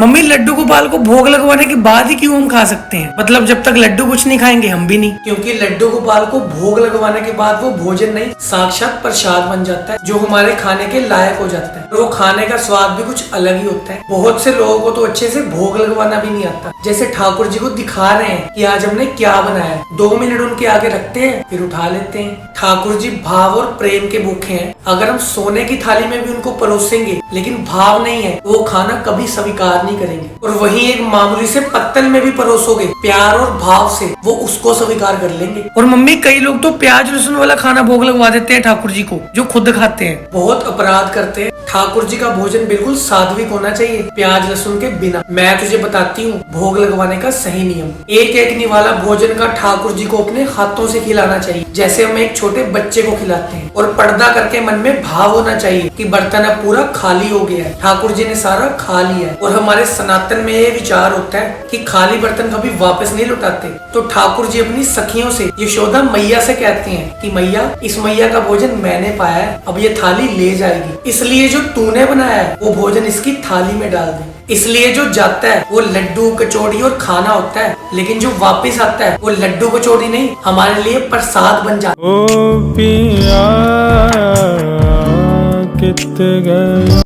Mummy Laddu Gopal को भोग लगवाने के बाद ही क्यों हम खा सकते हैं? मतलब जब तक लड्डू कुछ नहीं खाएंगे हम भी नहीं, क्योंकि लड्डू गोपाल को भोग लगवाने के बाद वो भोजन नहीं साक्षात प्रसाद बन जाता है, जो हमारे खाने के लायक हो जाता है। और वो खाने का स्वाद भी कुछ अलग ही होता है। बहुत से लोगों को तो अच्छे से भोग लगवाना भी नहीं आता। जैसे ठाकुर जी को दिखा रहे हैं कि आज हमने क्या बनाया है, 2 मिनट उनके आगे रखते हैं फिर उठा लेते हैं। ठाकुर जी भाव और प्रेम के भूखे हैं। अगर हम सोने की थाली में भी उनको परोसेंगे लेकिन भाव नहीं है, वो खाना कभी स्वीकार नहीं करेंगे। और वहीं एक मामूली से पत्तल में भी परोसोगे प्यार और भाव से, वो उसको स्वीकार कर लेंगे। और मम्मी कई लोग तो प्याज लहसुन वाला खाना भोग लगवा देते हैं ठाकुर जी को, जो खुद खाते हैं। बहुत अपराध करते हैं। ठाकुर जी का भोजन बिल्कुल सात्विक होना चाहिए, प्याज लहसुन के बिना। मैं तुझे बताती हूँ भोग लगवाने का सही नियम। एक निवाला भोजन का ठाकुर जी को अपने हाथों से खिलाना चाहिए, जैसे हम एक छोटे बच्चे को खिलाते हैं। और पर्दा करके मन में भाव होना चाहिए कि बर्तन अब पूरा खाली हो गया है, ठाकुर जी ने सारा खा लिया है। और हमारे सनातन में ये विचार होता है कि खाली बर्तन कभी वापस नहीं लौटाते। तो ठाकुर जी अपनी सखियों से, यशोदा मैया से कहते हैं कि मैया, इस मैया का भोजन मैंने पाया है, अब ये थाली ले जाएगी, इसलिए जो तूने बनाया है वो भोजन इसकी थाली में डाल दे। इसलिए जो जाता है वो लड्डू कचौड़ी और खाना होता है, लेकिन जो वापस आता है वो लड्डू कचौड़ी नहीं, हमारे लिए प्रसाद बन जाता है। ओ पिया कित गए।